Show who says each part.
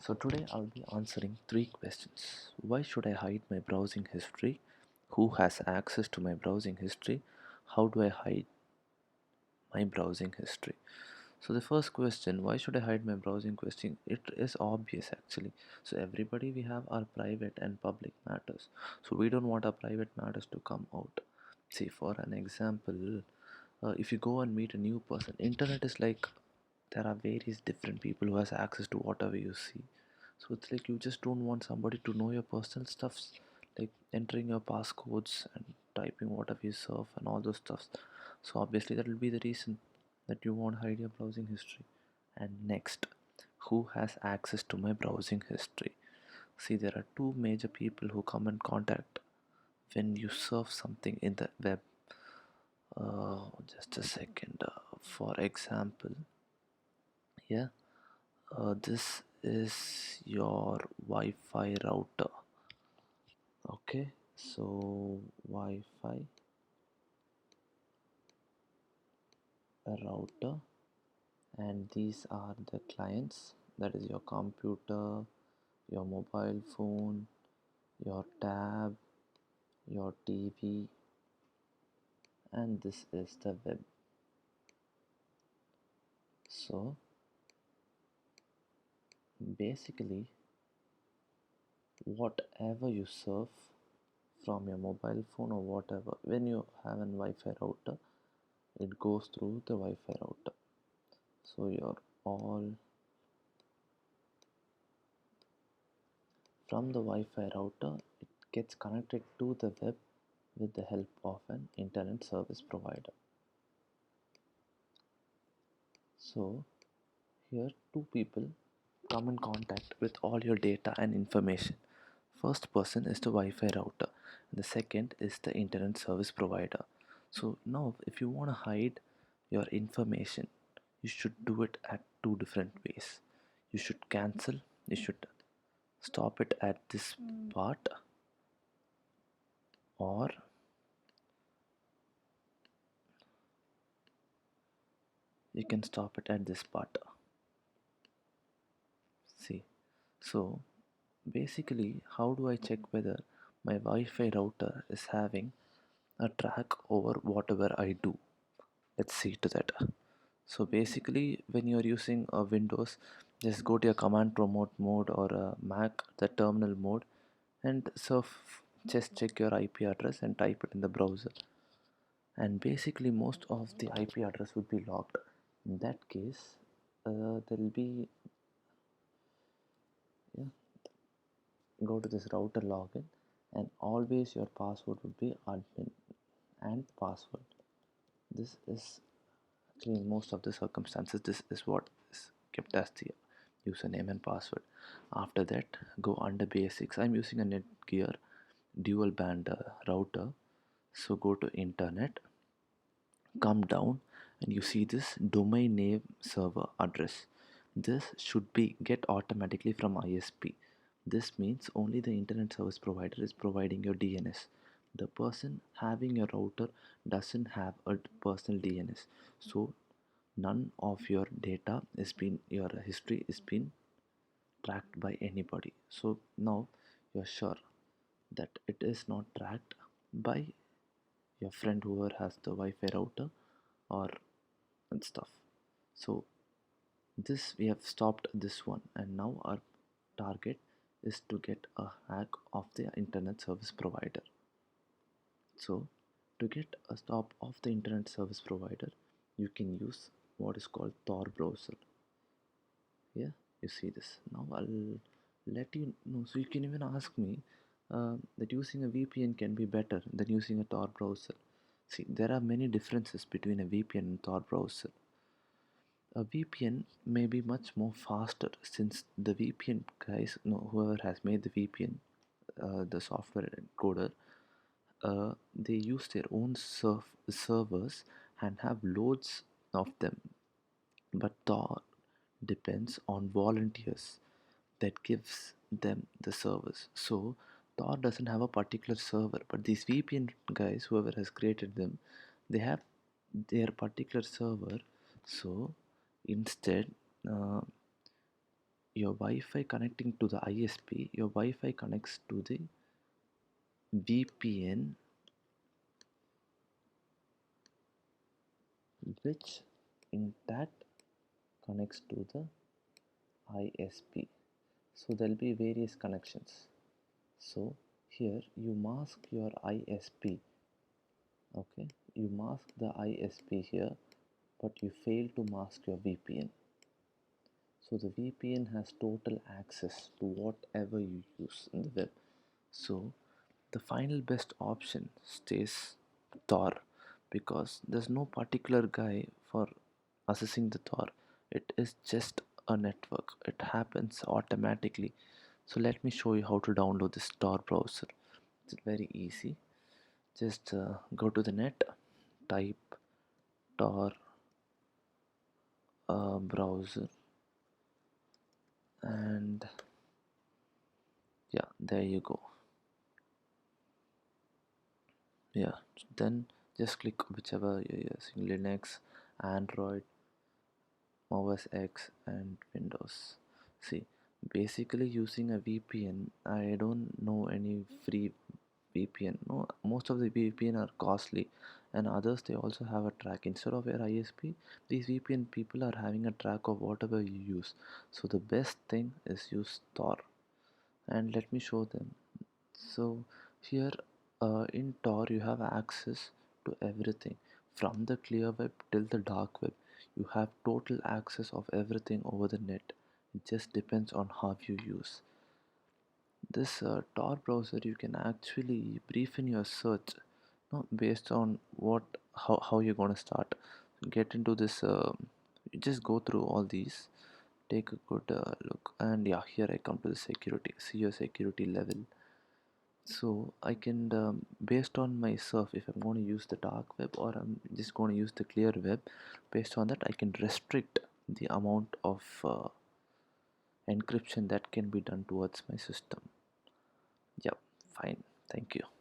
Speaker 1: So today I'll be answering three questions. Why should I hide my browsing history? Who has access to my browsing history? How do I hide my browsing history? So the first question, why should I hide my browsing question? It is obvious actually. So everybody we have our private and public matters. So we don't want our private matters to come out. See, for an example, if you go and meet a new person, internet is like there are various different people who has access to whatever you see. So it's like you just don't want somebody to know your personal stuffs, like entering your passcodes and typing whatever you surf and all those stuffs. So obviously that will be the reason that you won't hide your browsing history. And next, who has access to my browsing history? See, there are two major people who come in contact when you surf something in the web. Just a second. For example, yeah, this is your Wi-Fi router. Okay, so Wi-Fi router, and these are the clients. That is your computer, your mobile phone, your tab, your TV, and this is the web. So basically, whatever you surf from your mobile phone or whatever, when you have a Wi-Fi router, it goes through the Wi-Fi router. So your all from the Wi-Fi router, it gets connected to the web with the help of an internet service provider. So here two people come in contact with all your data and information. First person is the Wi-Fi router and the second is the internet service provider. So now if you want to hide your information, you should do it at two different ways. You should cancel, you should stop it at this part, or you can stop it at this part. See, so basically, how do I check whether my Wi-Fi router is having a track over whatever I do? Let's see to that. So basically, when you're using a Windows, just go to your command prompt mode, or a Mac, the terminal mode, and just check your IP address and type it in the browser. And basically, most of the IP address would be locked. In that case, there will be, yeah, go to this router login, and always your password would be admin and password. This is actually in most of the circumstances, this is what is kept as the username and password. After that, go under basics. I'm using a Netgear dual band router. So go to internet, come down, and you see this domain name server address. This should be get automatically from ISP. This means only the internet service provider is providing your DNS. The person having your router doesn't have a personal DNS, so none of your data is been your history is been tracked by anybody. So now you're sure that it is not tracked by your friend whoever has the Wi-Fi router or and stuff. So this we have stopped this one, and now our target is to get a hack of the internet service provider. So to get a stop of the internet service provider, you can use what is called Tor browser. Yeah, you see this. Now I'll let you know. So you can even ask me that using a VPN can be better than using a Tor browser. See, there are many differences between a VPN and Tor browser. A VPN may be much more faster since the VPN guys, no, whoever has made the VPN, the software encoder, they use their own servers and have loads of them. But Tor depends on volunteers that gives them the servers. So Tor doesn't have a particular server, but these VPN guys, whoever has created them, they have their particular server. So instead, uh, your Wi-Fi connecting to the ISP, your Wi-Fi connects to the VPN, which in that connects to the ISP. So there'll be various connections. So here you mask your ISP. Okay, you mask the ISP here, but you fail to mask your VPN. So the VPN has total access to whatever you use in the web. So the final best option stays Tor, because there's no particular guy for assessing the Tor. It is just a network. It happens automatically. So let me show you how to download this Tor browser. It's very easy. Just go to the net, type Tor browser, and yeah, there you go. Yeah, then just click whichever you're using, Linux, Android, OS X, and Windows. See, basically using a VPN, I don't know any free VPN. No, most of the VPN are costly, and others they also have a track. Instead of your ISP, these VPN people are having a track of whatever you use. So the best thing is use Tor, and let me show them. So here in Tor you have access to everything from the clear web till the dark web. You have total access of everything over the net. It just depends on how you use this Tor browser. You can actually brief in your search, no, based on how you're going to start get into this. Just go through all these, take a good look, and yeah, here I come to the security. See your security level. So I can based on myself, if I'm going to use the dark web or I'm just going to use the clear web, based on that I can restrict the amount of encryption that can be done towards my system. Yep, fine, thank you.